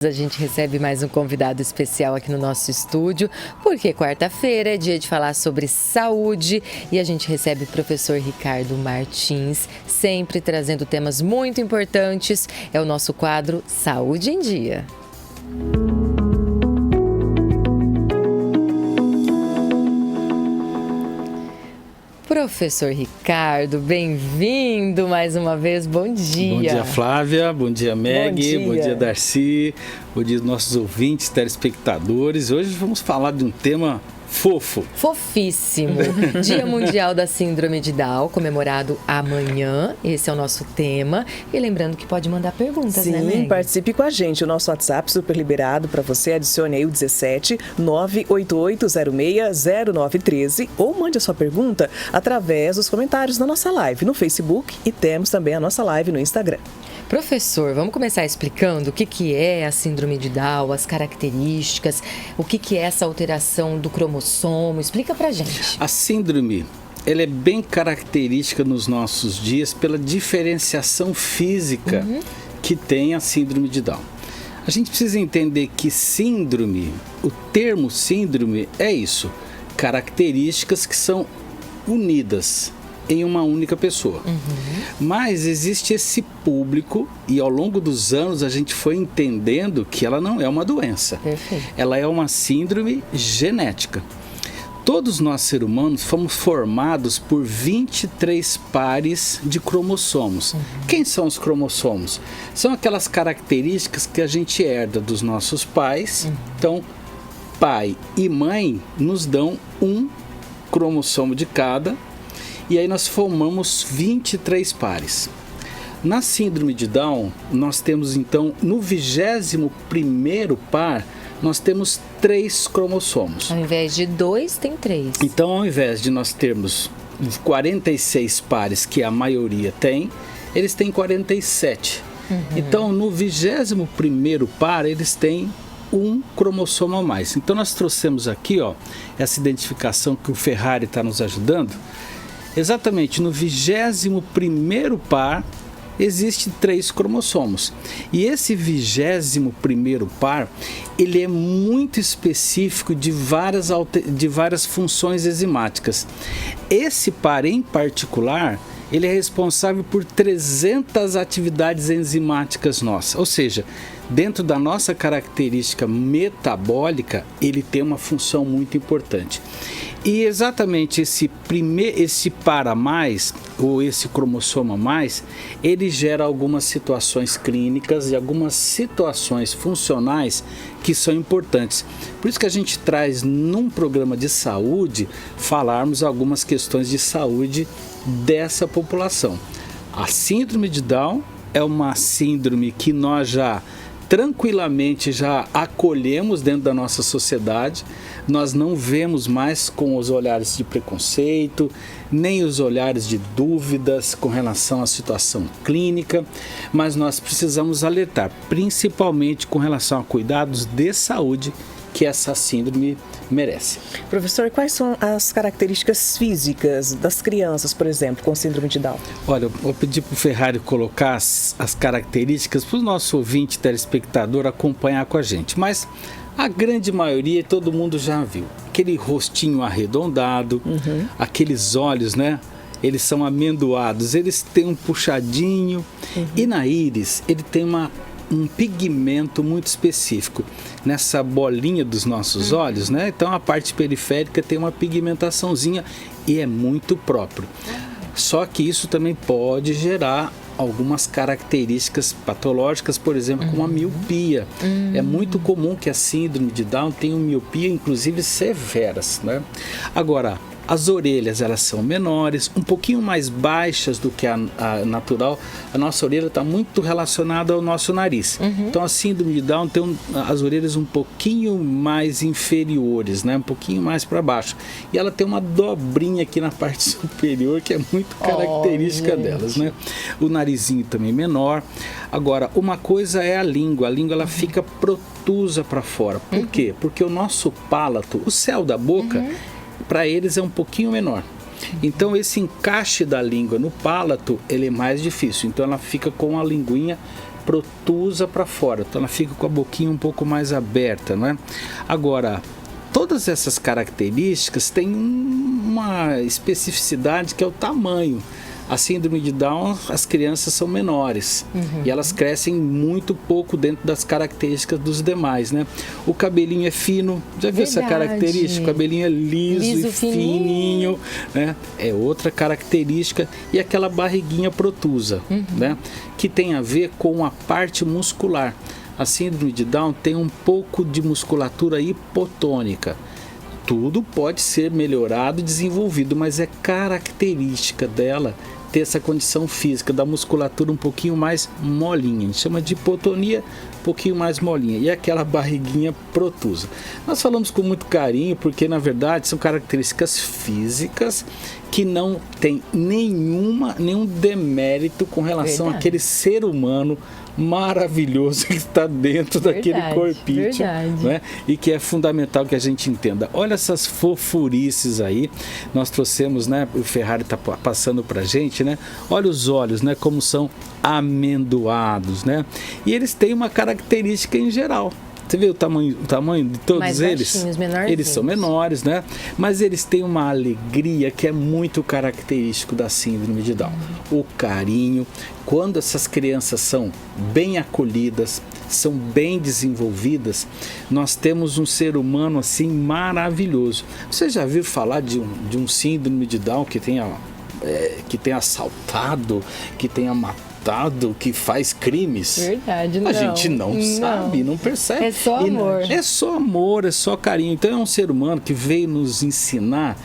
A gente recebe mais um convidado especial aqui no nosso estúdio, porque quarta-feira é dia de falar sobre saúde e a gente recebe o professor Ricardo Martins, sempre trazendo temas muito importantes. É o nosso quadro Saúde em Dia. Professor Ricardo, bem-vindo mais uma vez, bom dia. Bom dia, Flávia, bom dia, Meg, bom dia, Darcy, bom dia, nossos ouvintes, telespectadores. Hoje vamos falar de um tema fofo. Fofíssimo. Dia Mundial da Síndrome de Down, comemorado amanhã. Esse é o nosso tema. E lembrando que pode mandar perguntas, Sim, né, Meg? participe com a gente. O nosso WhatsApp super liberado para você. Adicione aí o 17 988060913 ou mande a sua pergunta através dos comentários da nossa live no Facebook e temos também a nossa live no Instagram. Professor, vamos começar explicando o que é a síndrome de Down, as características, o que é essa alteração do cromossomo. Explica pra gente. A síndrome, ela é bem característica nos nossos dias pela diferenciação física que tem a síndrome de Down. A gente precisa entender que síndrome, o termo síndrome é isso, características que são unidas em uma única pessoa. Mas existe esse público e ao longo dos anos a gente foi entendendo que ela não é uma doença. Perfeito. Ela é uma síndrome genética. Todos nós, seres humanos, fomos formados por 23 pares de cromossomos. Quem são os cromossomos? São aquelas características que a gente herda dos nossos pais. Então, pai e mãe nos dão um cromossomo de cada. E aí nós formamos 23 pares. Na síndrome de Down, nós temos então, no 21º par, nós temos 3 cromossomos. Ao invés de 2, tem 3. Então, ao invés de nós termos 46 pares, que a maioria tem, eles têm 47. Então, no 21º par, eles têm um cromossomo a mais. Então, nós trouxemos aqui, ó, essa identificação que o Ferrari está nos ajudando. Exatamente, no 21º par, existem 3 cromossomos. E esse 21º par, ele é muito específico de várias funções enzimáticas. Esse par em particular, ele é responsável por 300 atividades enzimáticas nossas. Ou seja, dentro da nossa característica metabólica, ele tem uma função muito importante. E exatamente esse par a mais, ou esse cromossomo a mais, ele gera algumas situações clínicas e algumas situações funcionais que são importantes. Por isso que a gente traz num programa de saúde, falarmos algumas questões de saúde dessa população. A síndrome de Down é uma síndrome que nós já tranquilamente já acolhemos dentro da nossa sociedade. Nós não vemos mais com os olhares de preconceito, nem os olhares de dúvidas com relação à situação clínica, mas nós precisamos alertar, principalmente com relação a cuidados de saúde que essa síndrome merece. Professor, quais são as características físicas das crianças, por exemplo, com síndrome de Down? Olha, eu vou pedir para o Ferrari colocar as características para o nosso ouvinte telespectador acompanhar com a gente, mas a grande maioria todo mundo já viu. Aquele rostinho arredondado, aqueles olhos, né? Eles são amendoados, eles têm um puxadinho e na íris ele tem um pigmento muito específico nessa bolinha dos nossos olhos, né? Então a parte periférica tem uma pigmentaçãozinha e é muito próprio. Só que isso também pode gerar algumas características patológicas, por exemplo, como a miopia. É muito comum que a síndrome de Down tenha miopia, inclusive severas, né? Agora, as orelhas, elas são menores, um pouquinho mais baixas do que a natural. A nossa orelha está muito relacionada ao nosso nariz. Então, a síndrome de Down tem as orelhas um pouquinho mais inferiores, né? Um pouquinho mais para baixo. E ela tem uma dobrinha aqui na parte superior, que é muito característica delas, né? O narizinho também menor. Agora, uma coisa é a língua. A língua, ela fica protusa para fora. Por quê? Porque o nosso palato, o céu da boca, para eles é um pouquinho menor. Então esse encaixe da língua no palato, ele é mais difícil. Então ela fica com a linguinha protusa para fora, então ela fica com a boquinha um pouco mais aberta, não é? Agora, todas essas características têm uma especificidade que é o tamanho. A síndrome de Down, as crianças são menores e elas crescem muito pouco dentro das características dos demais, né? O cabelinho é fino, já viu essa característica? O cabelinho é liso e fininho, né? É outra característica. E aquela barriguinha protusa, né? Que tem a ver com a parte muscular. A síndrome de Down tem um pouco de musculatura hipotônica. Tudo pode ser melhorado e desenvolvido, mas é característica dela ter essa condição física da musculatura um pouquinho mais molinha. A gente chama de hipotonia, um pouquinho mais molinha. E aquela barriguinha protusa. Nós falamos com muito carinho porque, na verdade, são características físicas que não tem nenhum demérito com relação àquele ser humano maravilhoso que está dentro daquele corpinho, né? E que é fundamental que a gente entenda. Olha essas fofurices aí, nós trouxemos, né? O Ferrari está passando para a gente, né? Olha os olhos, né? Como são amendoados, né? E eles têm uma característica em geral. Você vê o tamanho de todos mais eles? Baixinhos, eles são menores, né? Mas eles têm uma alegria que é muito característico da síndrome de Down. O carinho. Quando essas crianças são bem acolhidas, são bem desenvolvidas, nós temos um ser humano assim maravilhoso. Você já viu falar de um síndrome de Down que tenha assaltado, que tenha matado, que faz crimes? Verdade, não. A gente não sabe, não percebe. É só amor. É só amor, é só carinho. Então é um ser humano que veio nos ensinar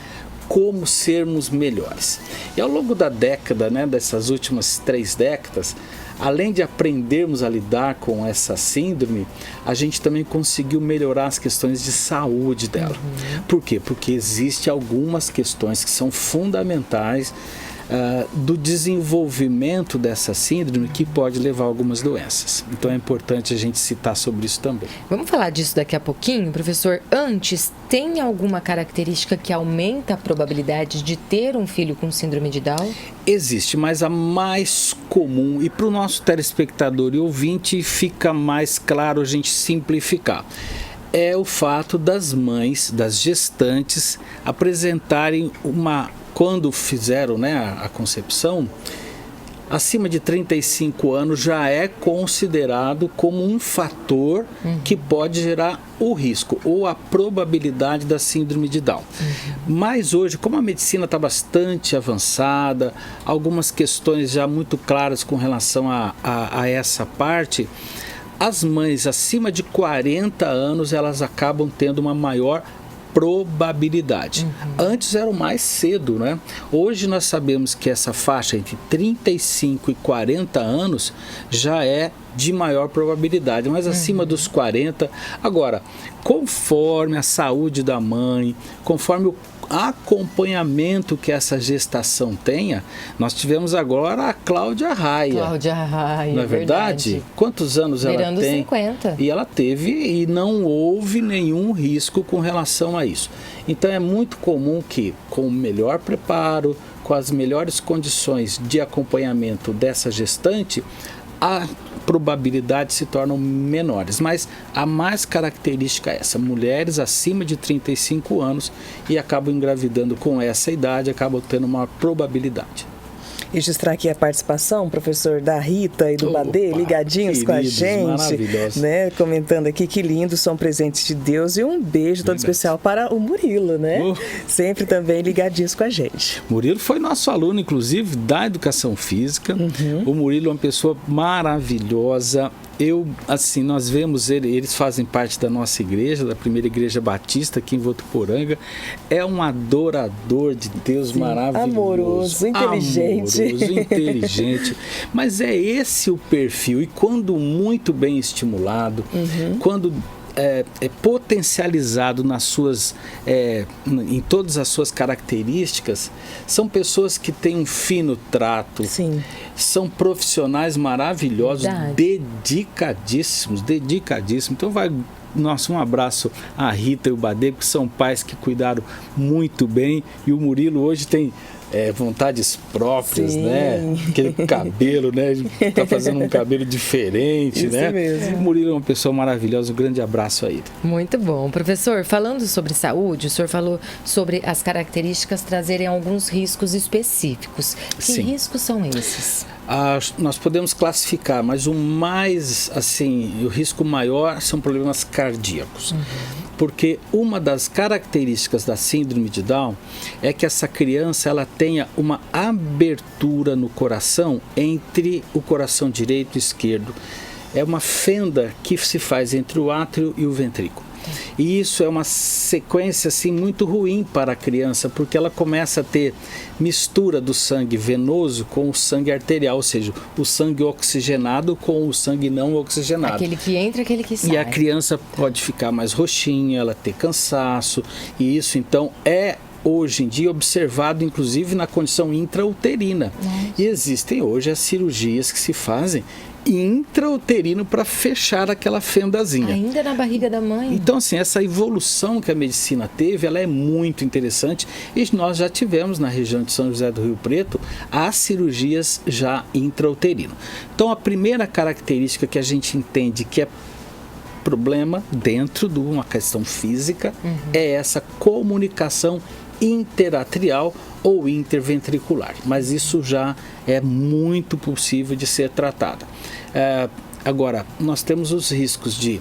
como sermos melhores. E ao longo da década, né, dessas últimas 3 décadas, além de aprendermos a lidar com essa síndrome, a gente também conseguiu melhorar as questões de saúde dela. Por quê? Porque existem algumas questões que são fundamentais do desenvolvimento dessa síndrome que pode levar a algumas doenças. Então é importante a gente citar sobre isso também. Vamos falar disso daqui a pouquinho, professor. Antes, tem alguma característica que aumenta a probabilidade de ter um filho com síndrome de Down? Existe, mas a mais comum, e para o nosso telespectador e ouvinte fica mais claro a gente simplificar, é o fato das mães, das gestantes, apresentarem quando fizeram, né, a concepção, acima de 35 anos já é considerado como um fator que pode gerar o risco ou a probabilidade da síndrome de Down. Mas hoje, como a medicina está bastante avançada, algumas questões já muito claras com relação a essa parte, as mães acima de 40 anos elas acabam tendo uma maior probabilidade. Antes era o mais cedo, né? Hoje nós sabemos que essa faixa entre 35 e 40 anos já é de maior probabilidade, mas acima dos 40. Agora, conforme a saúde da mãe, conforme o acompanhamento que essa gestação tenha, nós tivemos agora a Cláudia Raia. Cláudia Raia, não é verdade? Quantos anos beirando ela tem? 50. E ela teve e não houve nenhum risco com relação a isso. Então é muito comum que, com o melhor preparo, com as melhores condições de acompanhamento dessa gestante, a probabilidade se tornam menores, mas a mais característica é essa: mulheres acima de 35 anos e acabam engravidando com essa idade, acabam tendo uma probabilidade. Registrar aqui a participação, professor, da Rita e do Badê, ligadinhos com a gente, né? Comentando aqui que lindos são presentes de Deus, e um beijo todo especial para o Murilo, né? Sempre também ligadinhos com a gente. Murilo foi nosso aluno, inclusive, da Educação Física. O Murilo é uma pessoa maravilhosa. Nós vemos eles fazem parte da nossa igreja, da primeira igreja batista aqui em Votuporanga. É um adorador de Deus. Sim, maravilhoso. Amoroso, inteligente. Mas é esse o perfil. E quando muito bem estimulado, quando é potencializado em todas as suas características, são pessoas que têm um fino trato. Sim. São profissionais maravilhosos, dedicadíssimos. Então um abraço à Rita e o Badê, que são pais que cuidaram muito bem, e o Murilo hoje tem vontades próprias, Sim. né? Aquele cabelo, né? Tá fazendo um cabelo diferente, Isso né? mesmo. O Murilo é uma pessoa maravilhosa, um grande abraço a ele. Muito bom. Professor, falando sobre saúde, o senhor falou sobre as características trazerem alguns riscos específicos. Que Sim. riscos são esses? Nós podemos classificar, mas o risco maior são problemas cardíacos. Porque uma das características da síndrome de Down é que essa criança ela tenha uma abertura no coração entre o coração direito e esquerdo. É uma fenda que se faz entre o átrio e o ventrículo. E isso é uma sequência assim, muito ruim para a criança, porque ela começa a ter mistura do sangue venoso com o sangue arterial, ou seja, o sangue oxigenado com o sangue não oxigenado. Aquele que entra, aquele que sai. E a criança pode ficar mais roxinha, ela ter cansaço, e isso então é hoje em dia observado inclusive na condição intrauterina. E existem hoje as cirurgias que se fazem intrauterino para fechar aquela fendazinha. Ainda na barriga da mãe? Então, assim, essa evolução que a medicina teve, ela é muito interessante e nós já tivemos na região de São José do Rio Preto as cirurgias já intrauterino. Então, a primeira característica que a gente entende que é problema dentro de uma questão física é essa comunicação interatrial ou interventricular, mas isso já é muito possível de ser tratado. Agora, nós temos os riscos de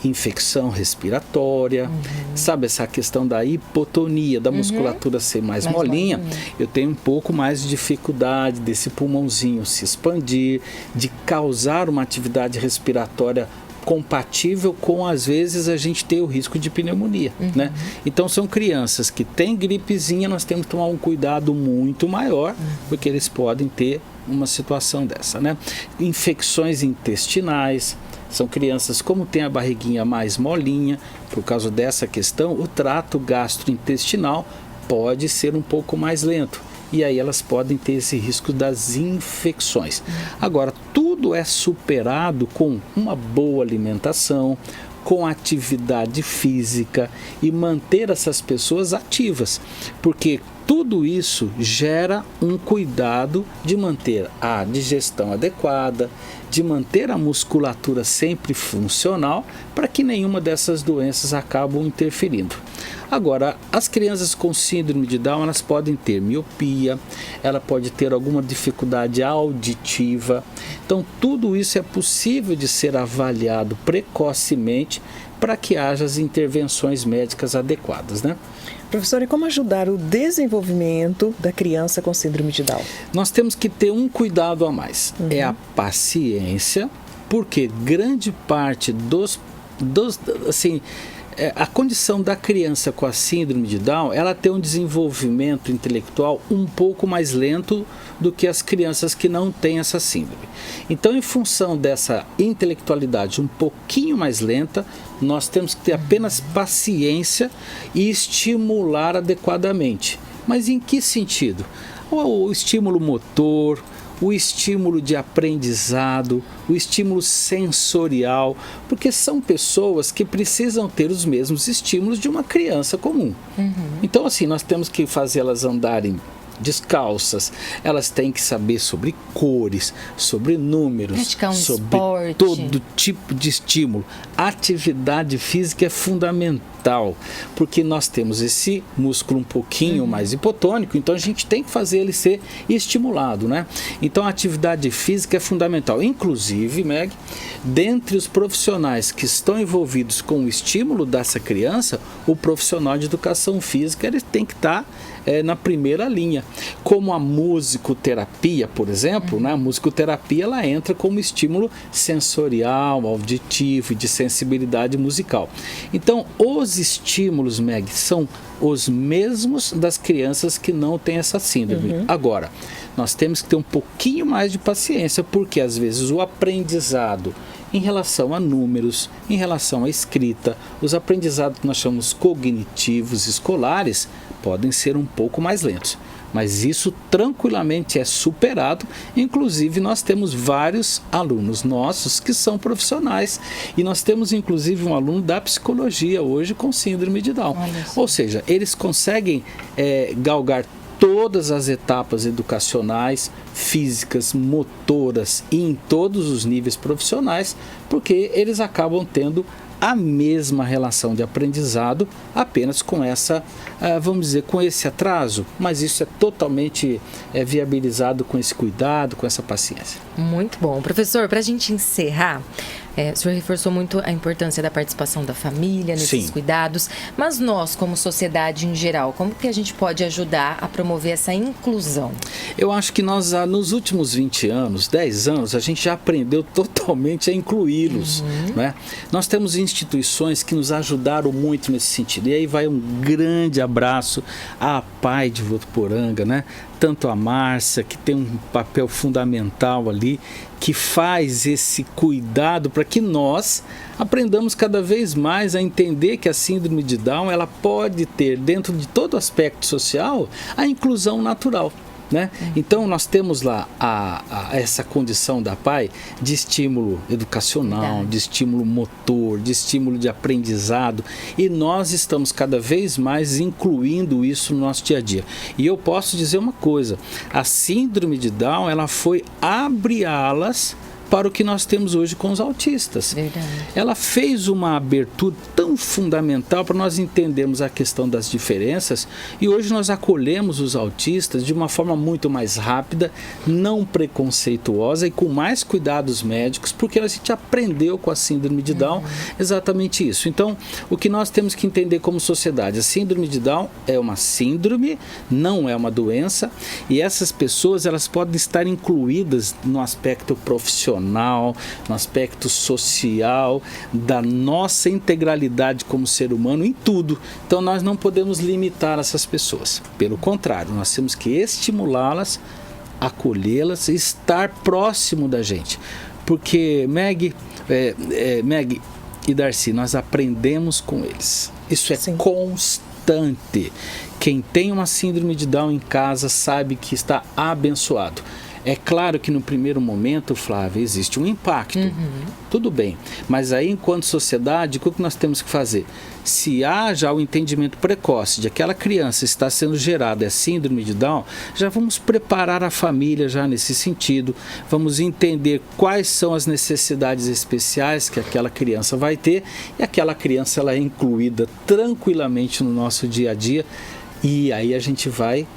infecção respiratória, sabe, essa questão da hipotonia, da musculatura ser mais molinha, eu tenho um pouco mais de dificuldade desse pulmãozinho se expandir, de causar uma atividade respiratória compatível com, às vezes, a gente ter o risco de pneumonia, né? Então, são crianças que têm gripezinha, nós temos que tomar um cuidado muito maior, porque eles podem ter uma situação dessa, né? Infecções intestinais, são crianças, como tem a barriguinha mais molinha, por causa dessa questão, o trato gastrointestinal pode ser um pouco mais lento. E aí elas podem ter esse risco das infecções. Agora, tudo é superado com uma boa alimentação, com atividade física e manter essas pessoas ativas, porque tudo isso gera um cuidado de manter a digestão adequada, de manter a musculatura sempre funcional, para que nenhuma dessas doenças acabam interferindo. Agora, as crianças com síndrome de Down, elas podem ter miopia, ela pode ter alguma dificuldade auditiva. Então, tudo isso é possível de ser avaliado precocemente para que haja as intervenções médicas adequadas, né? Professor, e como ajudar o desenvolvimento da criança com síndrome de Down? Nós temos que ter um cuidado a mais. É a paciência, porque grande parte a condição da criança com a síndrome de Down, ela tem um desenvolvimento intelectual um pouco mais lento do que as crianças que não têm essa síndrome. Então, em função dessa intelectualidade um pouquinho mais lenta, nós temos que ter apenas paciência e estimular adequadamente. Mas em que sentido? O estímulo motor, o estímulo de aprendizado, o estímulo sensorial, porque são pessoas que precisam ter os mesmos estímulos de uma criança comum. Então, assim, nós temos que fazê-las andarem descalças, elas têm que saber sobre cores, sobre números, sobre esporte. Todo tipo de estímulo. A atividade física é fundamental, porque nós temos esse músculo um pouquinho mais hipotônico, então a gente tem que fazer ele ser estimulado, né? Então a atividade física é fundamental. Inclusive, Meg, dentre os profissionais que estão envolvidos com o estímulo dessa criança, o profissional de educação física ele tem que estar na primeira linha. Como a musicoterapia, por exemplo, né? A musicoterapia ela entra como estímulo sensorial, auditivo e de sensibilidade musical. Então, os estímulos, Meg, são os mesmos das crianças que não têm essa síndrome. Agora, nós temos que ter um pouquinho mais de paciência, porque às vezes o aprendizado em relação a números, em relação à escrita, os aprendizados que nós chamamos cognitivos escolares podem ser um pouco mais lentos. Mas isso tranquilamente é superado. Inclusive, nós temos vários alunos nossos que são profissionais. E nós temos, inclusive, um aluno da psicologia hoje com síndrome de Down. Ou seja, eles conseguem galgar todas as etapas educacionais, físicas, motoras e em todos os níveis profissionais, porque eles acabam tendo a mesma relação de aprendizado, apenas com essa, vamos dizer, com esse atraso, mas isso é totalmente viabilizado com esse cuidado, com essa paciência. Muito bom. Professor, para a gente encerrar, o senhor reforçou muito a importância da participação da família nesses cuidados, mas nós, como sociedade em geral, como que a gente pode ajudar a promover essa inclusão? Eu acho que nós, nos últimos 20 anos, 10 anos, a gente já aprendeu totalmente a incluí-los, né? Nós temos instituições que nos ajudaram muito nesse sentido, e aí vai um grande abraço à PAI de Votuporanga, né? Tanto a Márcia, que tem um papel fundamental ali, que faz esse cuidado para que nós aprendamos cada vez mais a entender que a síndrome de Down, ela pode ter, dentro de todo aspecto social, a inclusão natural. Né? Então nós temos lá essa condição da PAI de estímulo educacional, de estímulo motor, de estímulo de aprendizado, e nós estamos cada vez mais incluindo isso no nosso dia a dia. E eu posso dizer uma coisa, a síndrome de Down, ela foi abre alas para o que nós temos hoje com os autistas. Verdade. Ela fez uma abertura tão fundamental para nós entendermos a questão das diferenças, e hoje nós acolhemos os autistas de uma forma muito mais rápida, não preconceituosa e com mais cuidados médicos, porque a gente aprendeu com a síndrome de Down exatamente isso. Então, o que nós temos que entender como sociedade, a síndrome de Down é uma síndrome, não é uma doença, e essas pessoas, elas podem estar incluídas no aspecto profissional, no aspecto social, da nossa integralidade como ser humano, em tudo. Então nós não podemos limitar essas pessoas. Pelo contrário, nós temos que estimulá-las, acolhê-las e estar próximo da gente. Porque Meg e Darcy, nós aprendemos com eles. Isso é constante. Quem tem uma síndrome de Down em casa sabe que está abençoado. É claro que no primeiro momento, Flávia, existe um impacto, tudo bem, mas aí enquanto sociedade, o que nós temos que fazer? Se há já o entendimento precoce de que aquela criança está sendo gerada, é síndrome de Down, já vamos preparar a família já nesse sentido, vamos entender quais são as necessidades especiais que aquela criança vai ter, e aquela criança ela é incluída tranquilamente no nosso dia a dia, e aí a gente vai...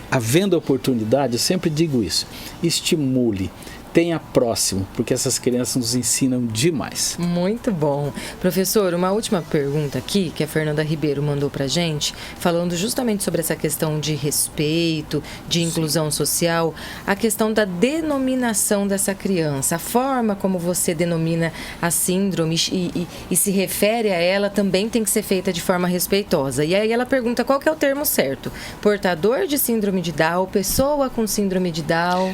havendo oportunidade, eu sempre digo isso, estimule, tenha próximo, porque essas crianças nos ensinam demais. Muito bom. Professor, uma última pergunta aqui, que a Fernanda Ribeiro mandou pra gente, falando justamente sobre essa questão de respeito, de inclusão social, a questão da denominação dessa criança, a forma como você denomina a síndrome e se refere a ela também tem que ser feita de forma respeitosa. E aí ela pergunta qual que é o termo certo, portador de síndrome de Down, pessoa com síndrome de Down?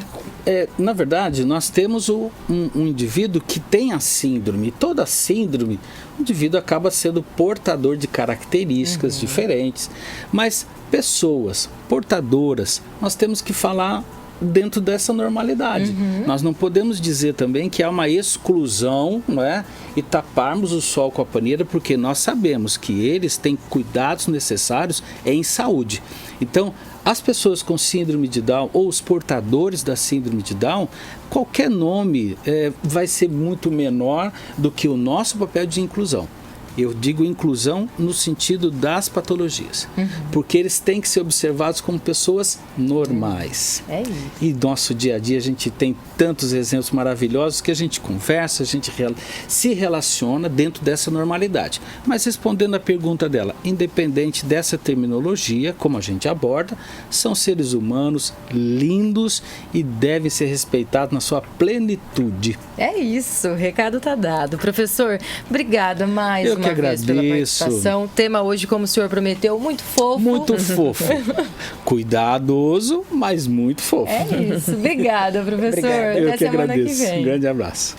Na verdade, nós temos um indivíduo que tem a síndrome. Toda síndrome, o indivíduo acaba sendo portador de características diferentes. Mas pessoas portadoras, nós temos que falar dentro dessa normalidade. Nós não podemos dizer também que há uma exclusão, não é? E taparmos o sol com a paneira, porque nós sabemos que eles têm cuidados necessários em saúde. Então, as pessoas com síndrome de Down ou os portadores da síndrome de Down, qualquer nome vai ser muito menor do que o nosso papel de inclusão. Eu digo inclusão no sentido das patologias, porque eles têm que ser observados como pessoas normais. É isso. E no nosso dia a dia a gente tem tantos exemplos maravilhosos que a gente conversa, a gente se relaciona dentro dessa normalidade. Mas respondendo à pergunta dela, independente dessa terminologia, como a gente aborda, são seres humanos lindos e devem ser respeitados na sua plenitude. É isso, o recado tá dado. Professor, obrigada mais uma vez pela participação. O tema hoje, como o senhor prometeu, muito fofo. Muito fofo. Cuidadoso, mas muito fofo. É isso. Obrigada, professor. Eu Até que semana agradeço. que vem. Um grande abraço.